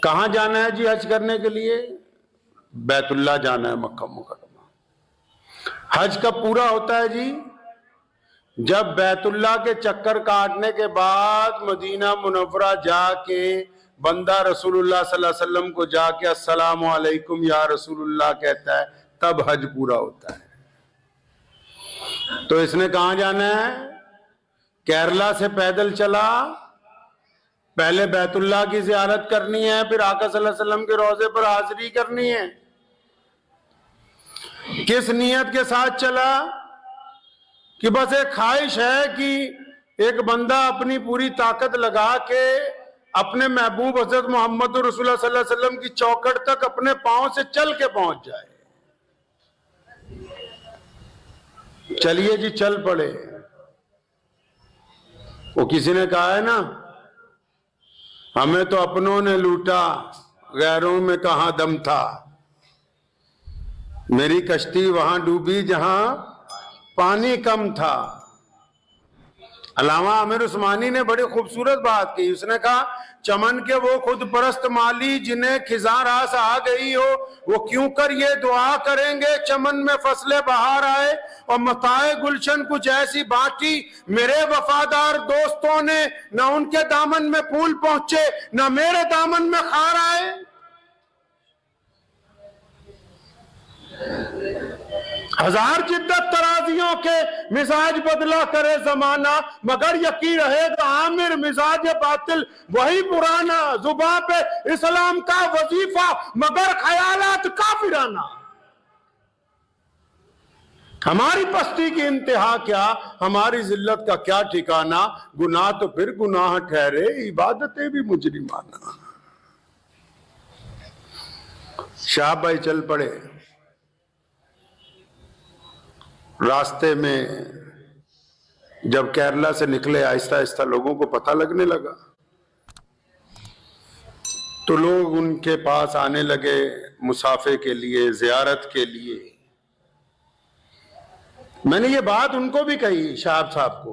कहां जाना है जी हज करने के लिए? बैतुल्लाह जाना है, मक्का मुकर्रमा। हज कब पूरा होता है जी? जब बैतुल्लाह के चक्कर काटने के बाद मदीना मुनव्वरा जाके बंदा रसूलुल्लाह सल्लल्लाहु अलैहि वसल्लम को जाके अस्सलामु अलैकुम या रसूलुल्लाह कहता है, तब हज पूरा होता है। तो इसने कहां जाना है? केरला से पैदल चला, पहले बैतुल्लाह की ज़ियारत करनी है, फिर आका सल्लल्लाहु अलैहि वसल्लम के रोजे पर हाजिरी करनी है। किस नियत के साथ चला? कि बस एक ख्वाहिश है कि एक बंदा अपनी पूरी ताकत लगा के अपने महबूब हजरत मोहम्मद रसूलुल्लाह सल्लल्लाहु अलैहि वसल्लम की चौखट तक अपने पांव से चल के पहुंच जाए। चलिए जी, चल पड़े। वो किसी ने कहा है ना, हमें तो अपनों ने लूटा, गैरों में कहां दम था। मेरी कश्ती वहां डूबी जहां पानी कम था। अल्लामा आमिर उस्मानी ने बड़ी खूबसूरत बात की। उसने कहा, चमन के वो खुद परस्त माली जिन्हें खिज़ां रास आ गई हो, वो क्यों कर ये दुआ करेंगे चमन में फसले बहार आए। और मताए गुलशन कुछ ऐसी बाटी मेरे वफादार दोस्तों ने, न उनके दामन में फूल पहुंचे न मेरे दामन में खार आए। हजार जिद्दत तराजियों के मिजाज बदला करे जमाना, मगर यकीन रहेगा आमिर मिजाज बातिल वही पुराना। जुबान पे इस्लाम का वजीफा मगर ख्यालात काफिराना। हमारी पस्ती की इंतहा क्या, हमारी जिल्लत का क्या ठिकाना। गुनाह तो फिर गुनाह ठहरे, इबादतें भी मुजरिमाना। शाह भाई चल पड़े। रास्ते में जब केरला से निकले, आहिस्ता आहिस्ता लोगों को पता लगने लगा, तो लोग उनके पास आने लगे मुसाफे के लिए, जियारत के लिए। मैंने ये बात उनको भी कही, शाह साहब को।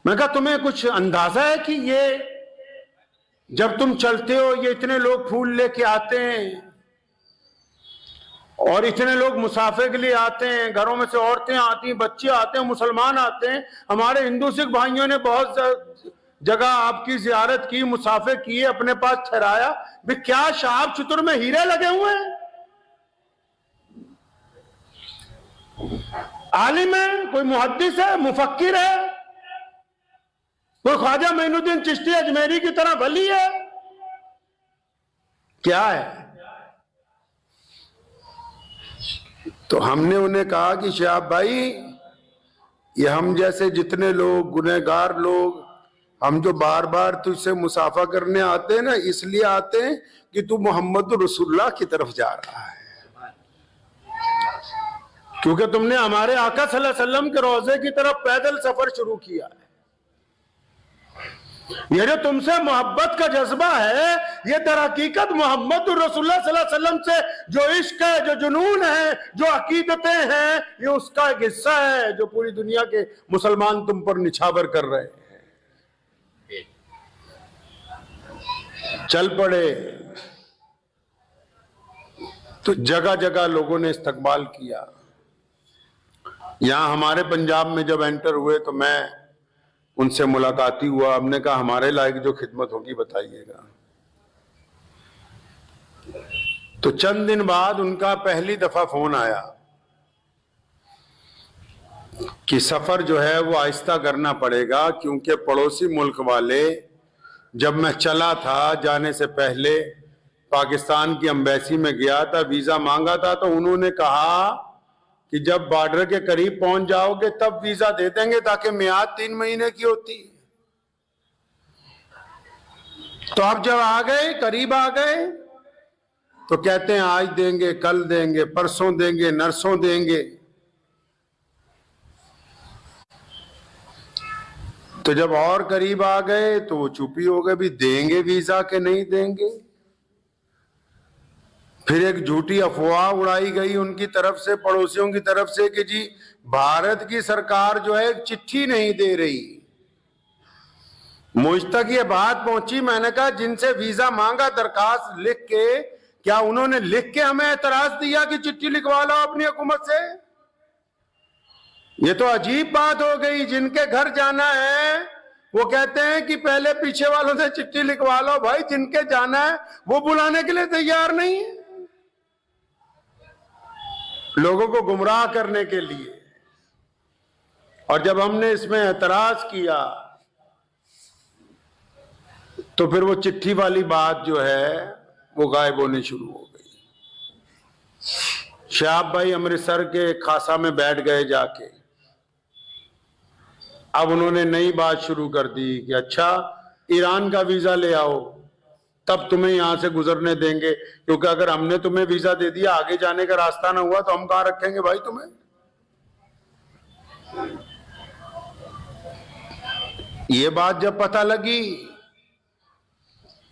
मैं कहा, तुम्हें कुछ अंदाजा है कि ये जब तुम चलते हो, ये इतने लोग फूल लेके आते हैं और इतने लोग मुसाफे के लिए आते हैं, घरों में से औरतें आती हैं, बच्चे आते हैं, मुसलमान आते हैं। हमारे हिंदू सिख भाइयों ने बहुत जगह आपकी जियारत की, मुसाफे किए, अपने पास ठहराया। भी क्या शाह चतुर में हीरे लगे हुए हैं? आलिम है, कोई मुहद्दिस है, मुफक्किर है, कोई ख्वाजा मोइनुद्दीन चिश्ती अजमेरी की तरह वली है? क्या है? तो हमने उन्हें कहा कि शाह भाई, ये हम जैसे जितने लोग गुनहगार लोग, हम जो बार बार तुझसे मुसाफा करने आते हैं ना, इसलिए आते हैं कि तू मोहम्मद रसूलुल्लाह की तरफ जा रहा है, क्योंकि तुमने हमारे आका सल्लल्लाहु अलैहि वसल्लम के रोजे की तरफ पैदल सफर शुरू किया है। ये जो तुमसे मोहब्बत का जज्बा है, ये दर हकीकत मोहम्मद रसूलुल्लाह सल्लल्लाहु अलैहि वसल्लम से जो इश्क है, जो जुनून है, जो अकीदतें हैं, ये उसका एक हिस्सा है जो पूरी दुनिया के मुसलमान तुम पर निछावर कर रहे हैं। चल पड़े। तो जगह जगह लोगों ने इस्तकबाल किया। यहां हमारे पंजाब में जब एंटर हुए तो मैं उनसे मुलाकाती हुआ। हमने कहा, हमारे लायक जो खिदमत होगी बताइएगा। तो चंद दिन बाद उनका पहली दफा फोन आया कि सफर जो है वो आहिस्ता करना पड़ेगा, क्योंकि पड़ोसी मुल्क वाले, जब मैं चला था जाने से पहले पाकिस्तान की एम्बेसी में गया था, वीजा मांगा था, तो उन्होंने कहा कि जब बॉर्डर के करीब पहुंच जाओगे तब वीजा दे देंगे, ताकि मियाद 3 महीने की होती। तो अब जब आ गए, करीब आ गए, तो कहते हैं आज देंगे, कल देंगे, परसों देंगे, नरसों देंगे। तो जब और करीब आ गए तो वो चुप ही हो गए, भी देंगे वीजा के नहीं देंगे। फिर एक झूठी अफवाह उड़ाई गई उनकी तरफ से, पड़ोसियों की तरफ से, कि जी भारत की सरकार जो है चिट्ठी नहीं दे रही। मुझ तक ये बात पहुंची, मैंने कहा जिनसे वीजा मांगा दरखास्त लिख के, क्या उन्होंने लिख के हमें एतराज दिया कि चिट्ठी लिखवा लो अपनी हुकूमत से? ये तो अजीब बात हो गई। जिनके घर जाना है वो कहते हैं कि पहले पीछे वालों से चिट्ठी लिखवा लो। भाई जिनके जाना है वो बुलाने के लिए तैयार नहीं है, लोगों को गुमराह करने के लिए। और जब हमने इसमें एतराज किया तो फिर वो चिट्ठी वाली बात जो है वो गायब होनी शुरू हो गई। शहाब भाई अमृतसर के खासा में बैठ गए जाके। अब उन्होंने नई बात शुरू कर दी कि अच्छा ईरान का वीजा ले आओ तब तुम्हें यहां से गुजरने देंगे, क्योंकि अगर हमने तुम्हें वीजा दे दिया आगे जाने का रास्ता ना हुआ तो हम कहां रखेंगे भाई तुम्हें। ये बात जब पता लगी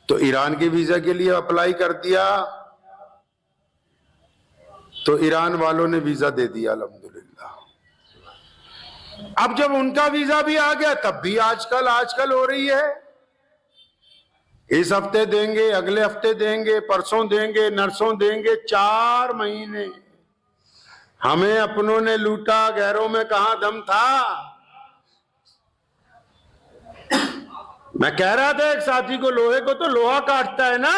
तो ईरान के वीजा के लिए अप्लाई कर दिया, तो ईरान वालों ने वीजा दे दिया अल्हम्दुलिल्लाह। अब जब उनका वीजा भी आ गया तब भी आजकल हो रही है, इस हफ्ते देंगे, अगले हफ्ते देंगे, परसों देंगे, नरसों देंगे। 4 महीने हमें अपनों ने लूटा, गैरों में कहां दम था। मैं कह रहा था एक साथी को, लोहे को तो लोहा काटता है ना।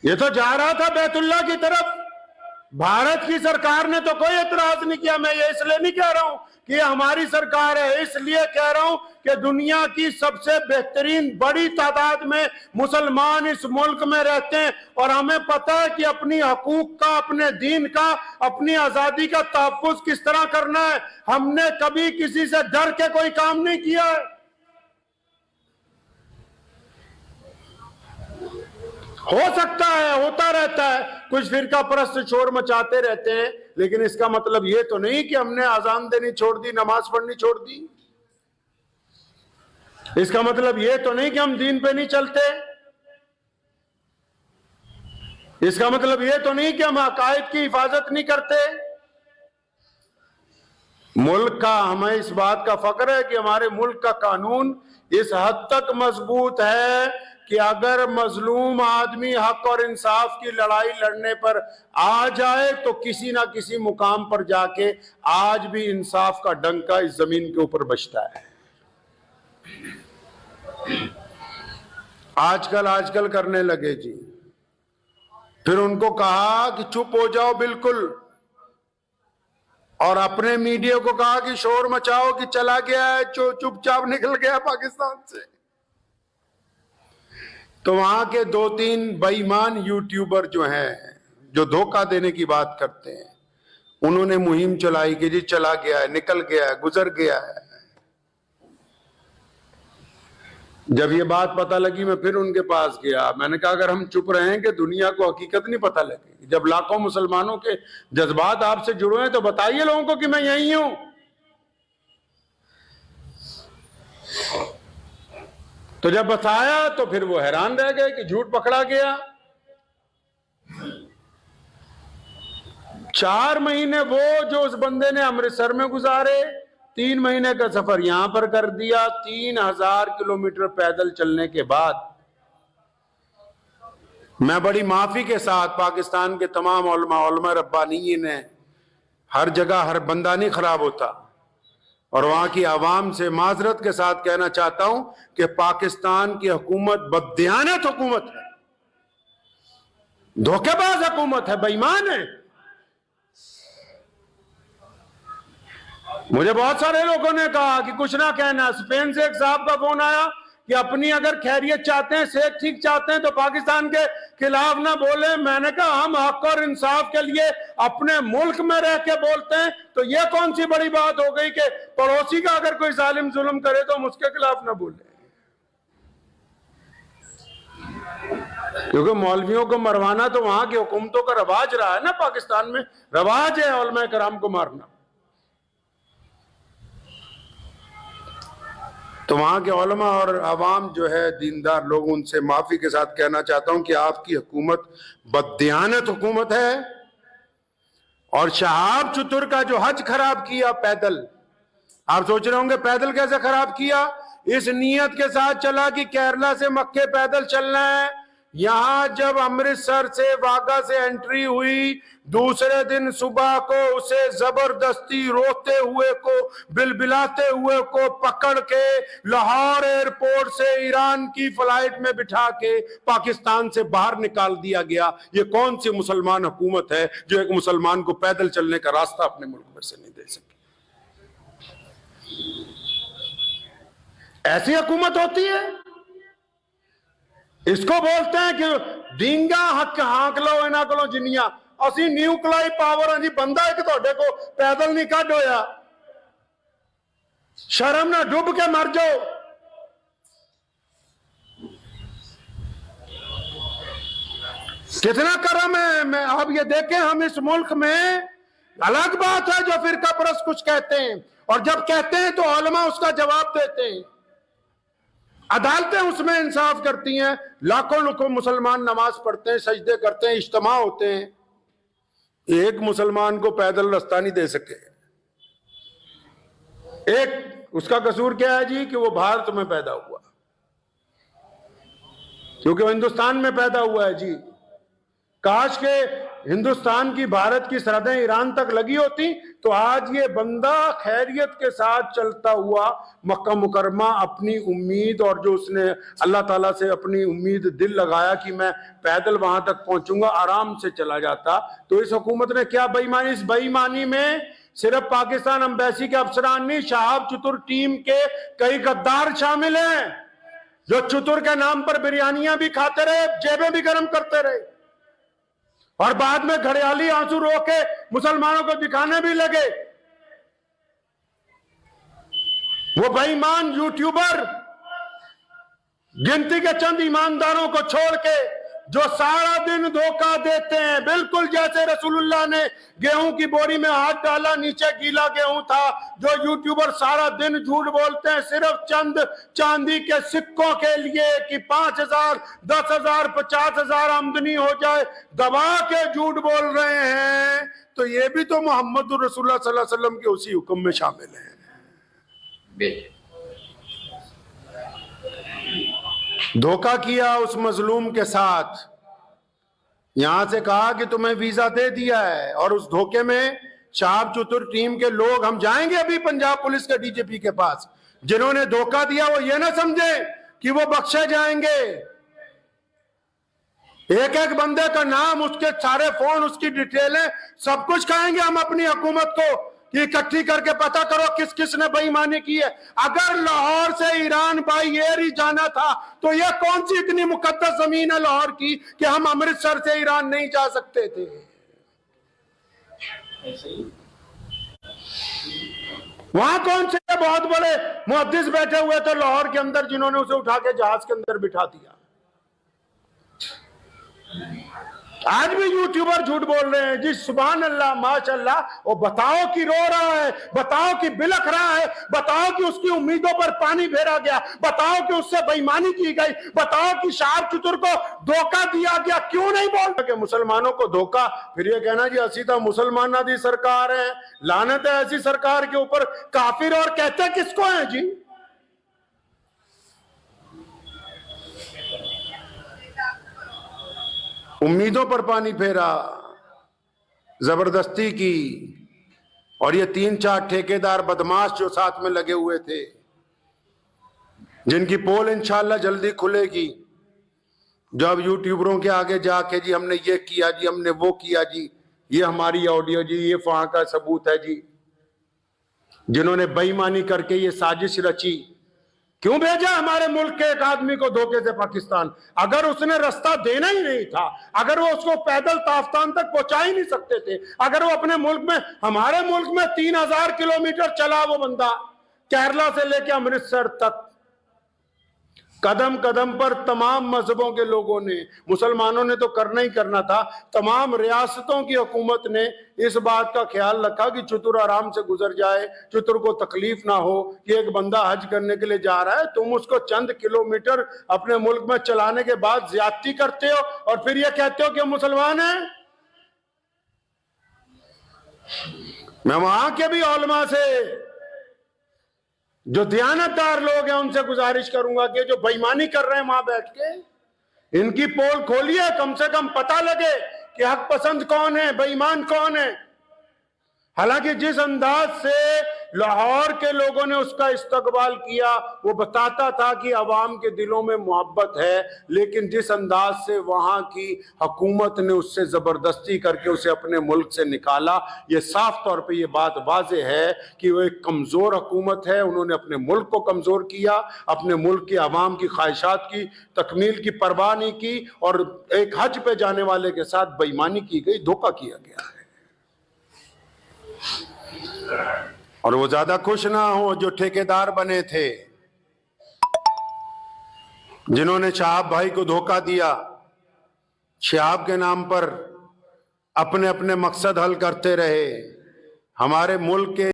ये तो जा रहा था बैतुल्ला की तरफ, भारत की सरकार ने तो कोई एतराज नहीं किया। मैं ये इसलिए नहीं कह रहा हूं कि ये हमारी सरकार है, इसलिए कह रहा हूं कि दुनिया की सबसे बेहतरीन बड़ी तादाद में मुसलमान इस मुल्क में रहते हैं और हमें पता है कि अपनी हकूक का, अपने दीन का, अपनी आजादी का तहफ्फुज किस तरह करना है। हमने कभी किसी से डर के कोई काम नहीं किया है। हो सकता है, होता रहता है, कुछ फिरका परस्त शोर मचाते रहते हैं, लेकिन इसका मतलब ये तो नहीं कि हमने अजान देनी छोड़ दी, नमाज पढ़नी छोड़ दी। इसका मतलब ये तो नहीं कि हम दीन पे नहीं चलते। इसका मतलब ये तो नहीं कि हम अकायद की हिफाजत नहीं करते। मुल्क का, हमें इस बात का फख्र है कि हमारे मुल्क का कानून इस हद तक मजबूत है कि अगर मजलूम आदमी हक और इंसाफ की लड़ाई लड़ने पर आ जाए तो किसी ना किसी मुकाम पर जाके आज भी इंसाफ का डंका इस जमीन के ऊपर बजता है। आजकल करने लगे जी। फिर उनको कहा कि चुप हो जाओ बिल्कुल, और अपने मीडिया को कहा कि शोर मचाओ कि चला गया है, चुपचाप निकल गया पाकिस्तान से। तो वहां के 2-3 बेईमान यूट्यूबर जो हैं, जो धोखा देने की बात करते हैं, उन्होंने मुहिम चलाई कि जी चला गया है, निकल गया है, गुजर गया है। जब ये बात पता लगी मैं फिर उनके पास गया। मैंने कहा अगर हम चुप रहेंगे दुनिया को हकीकत नहीं पता लगेगी। जब लाखों मुसलमानों के जज्बात आपसे जुड़े हैं तो बताइए लोगों को कि मैं यही हूं। तो जब बताया तो फिर वो हैरान रह गए कि झूठ पकड़ा गया। 4 महीने वो जो उस बंदे ने अमृतसर में गुजारे, 3 महीने का सफर यहां पर कर दिया। 3000 किलोमीटर पैदल चलने के बाद मैं बड़ी माफी के साथ पाकिस्तान के तमाम उलमा रब्बानीयीन ने, हर जगह हर बंदा नहीं खराब होता, और वहां की आवाम से माजरत के साथ कहना चाहता हूं कि पाकिस्तान की हुकूमत बददियानत हुकूमत है, धोखेबाज हुकूमत है, बेईमान है। मुझे बहुत सारे लोगों ने कहा कि कुछ ना कहना। स्पेन से एक साहब का फोन आया कि अपनी अगर खैरियत चाहते हैं, सेहत ठीक चाहते हैं तो पाकिस्तान के खिलाफ ना बोले। मैंने कहा हम हक और इंसाफ के लिए अपने मुल्क में रह के बोलते हैं, तो ये कौन सी बड़ी बात हो गई कि पड़ोसी का अगर कोई जालिम जुल्म करे तो हम उसके खिलाफ ना बोले। क्योंकि मौलवियों को मरवाना तो वहां की हुकूमतों का रवाज रहा है ना, पाकिस्तान में रवाज है उलमा कराम को मारना। तो वहां के उलमा और अवाम जो है दीनदार लोग, उनसे माफी के साथ कहना चाहता हूं कि आपकी हुकूमत बददियानत हुकूमत है। और शहाब चतुर का जो हज खराब किया पैदल, आप सोच रहे होंगे पैदल कैसे खराब किया। इस नीयत के साथ चला कि केरला से मक्के पैदल चलना है। यहां जब अमृतसर से वाघा से एंट्री हुई, दूसरे दिन सुबह को उसे जबरदस्ती रोते हुए को, बिलबिलाते हुए को पकड़ के लाहौर एयरपोर्ट से ईरान की फ्लाइट में बिठा के पाकिस्तान से बाहर निकाल दिया गया। ये कौन सी मुसलमान हुकूमत है जो एक मुसलमान को पैदल चलने का रास्ता अपने मुल्क में से नहीं दे सकी? ऐसी हुकूमत होती है? इसको बोलते हैं कि डींगा हक हांक लो इना को जिन्निया असी न्यूक्लियर पावर है जी, बंदा एक तोड़े को पैदल नहीं कढ़ होया। शर्म ना डूब के मर जाओ। कितना करम है। मैं आप ये देखें, हम इस मुल्क में, अलग बात है जो फिरका परस्त कुछ कहते हैं, और जब कहते हैं तो उलमा उसका जवाब देते हैं, अदालतें उसमें इंसाफ करती हैं, लाखों लोग मुसलमान नमाज पढ़ते हैं, सजदे करते हैं, इज्तिमा होते हैं, एक मुसलमान को पैदल रास्ता नहीं दे सके। एक उसका कसूर क्या है जी? कि वो भारत में पैदा हुआ, क्योंकि वो हिंदुस्तान में पैदा हुआ है जी। काश के हिंदुस्तान की भारत की सरहदें ईरान तक लगी होती तो आज ये बंदा खैरियत के साथ चलता हुआ मक्का मुकरमा अपनी उम्मीद, और जो उसने अल्लाह ताला से अपनी उम्मीद दिल लगाया कि मैं पैदल वहां तक पहुंचूंगा, आराम से चला जाता। तो इस हुकूमत ने क्या बेईमानी, इस बेईमानी में सिर्फ पाकिस्तान एम्बेसी के अफसरान नहीं, शहाब चतुर टीम के कई गद्दार शामिल हैं, जो चतुर के नाम पर बिरयानियां भी खाते रहे, जेबें भी गर्म करते रहे, और बाद में घड़ियाली आंसू रो के मुसलमानों को दिखाने भी लगे। वो बेईमान यूट्यूबर गिनती के चंद ईमानदारों को छोड़ के जो सारा दिन धोखा देते हैं, बिल्कुल जैसे रसूलुल्लाह ने गेहूं की बोरी में हाथ डाला, नीचे गीला गेहूं था। जो यूट्यूबर सारा दिन झूठ बोलते हैं सिर्फ चंद चांदी के सिक्कों के लिए कि 5,000, 10,000, 50,000 आमदनी हो जाए, दबा के झूठ बोल रहे हैं, तो ये भी तो मोहम्मद रसूलुल्लाह सल्लल्लाहु अलैहि वसल्लम के उसी हुक्म में शामिल है। धोखा किया उस मजलूम के साथ, यहां से कहा कि तुम्हें वीजा दे दिया है, और उस धोखे में शहाब चतुर टीम के लोग, हम जाएंगे अभी पंजाब पुलिस के डीजीपी के पास, जिन्होंने धोखा दिया वो ये ना समझे कि वो बख्शे जाएंगे। एक एक बंदे का नाम, उसके सारे फोन, उसकी डिटेलें, सब कुछ कहेंगे हम अपनी हुकूमत को कि इकट्ठी करके पता करो किस किस ने बेईमानी की है। अगर लाहौर से ईरान बाई एयर ही जाना था तो यह कौन सी इतनी मुकद्दस जमीन है लाहौर की कि हम अमृतसर से ईरान नहीं जा सकते थे? वहां कौन से बहुत बड़े मुहद्दिस बैठे हुए थे लाहौर के अंदर जिन्होंने उसे उठा के जहाज के अंदर बिठा दिया? आज भी यूट्यूबर झूठ बोल रहे हैं जी, सुभान अल्लाह माशाअल्लाह। वो बताओ कि रो रहा है, बताओ कि बिलख रहा है, बताओ कि उसकी उम्मीदों पर पानी फेरा गया, बताओ कि उससे बेईमानी की गई, बताओ कि शहाब चतुर को धोखा दिया गया। क्यों नहीं बोल रहे मुसलमानों को धोखा? फिर ये कहना जी असी तो मुसलमाना दी सरकार है, लानत है ऐसी सरकार के ऊपर। काफिर और कहते किसको है जी? उम्मीदों पर पानी फेरा, जबरदस्ती की, और ये 3-4 ठेकेदार बदमाश जो साथ में लगे हुए थे, जिनकी पोल इंशाल्लाह जल्दी खुलेगी, जब यूट्यूबरों के आगे जाके जी हमने ये किया जी, हमने वो किया जी, ये हमारी ऑडियो जी, ये वहां का सबूत है जी, जिन्होंने बेईमानी करके ये साजिश रची। क्यों भेजा हमारे मुल्क के एक आदमी को धोखे से पाकिस्तान? अगर उसने रास्ता देना ही नहीं था, अगर वो उसको पैदल ताफ्तान तक पहुंचा ही नहीं सकते थे, अगर वो अपने मुल्क में, हमारे मुल्क में 3,000 किलोमीटर चला वो बंदा, केरला से लेके अमृतसर तक, कदम कदम पर तमाम मजहबों के लोगों ने, मुसलमानों ने तो करना ही करना था, तमाम रियासतों की हुकूमत ने इस बात का ख्याल रखा कि चतुर आराम से गुजर जाए, चतुर को तकलीफ ना हो कि एक बंदा हज करने के लिए जा रहा है, तुम उसको चंद किलोमीटर अपने मुल्क में चलाने के बाद ज्यादती करते हो और फिर ये कहते हो कि मुसलमान है। मैं वहां के भी उलमा से जो दयानतदार लोग हैं उनसे गुजारिश करूंगा कि जो बेईमानी कर रहे हैं वहां बैठ के, इनकी पोल खोलिए, कम से कम पता लगे कि हक पसंद कौन है, बेईमान कौन है। हालांकि जिस अंदाज से लाहौर के लोगों ने उसका इस्तकबाल किया वो बताता था कि अवाम के दिलों में मोहब्बत है, लेकिन जिस अंदाज से वहां की हुकूमत ने उससे जबरदस्ती करके उसे अपने मुल्क से निकाला, ये साफ तौर पे ये बात वाज़ेह है कि वो एक कमजोर हुकूमत है। उन्होंने अपने मुल्क को कमजोर किया, अपने मुल्क के अवाम की ख्वाहिशात की तकमील की परवाह नहीं की, और एक हज पे जाने वाले के साथ बेईमानी की गई, धोखा किया गया है। और वो ज्यादा खुश ना हो जो ठेकेदार बने थे, जिन्होंने शहाब भाई को धोखा दिया, शहाब के नाम पर अपने अपने मकसद हल करते रहे। हमारे मुल्क के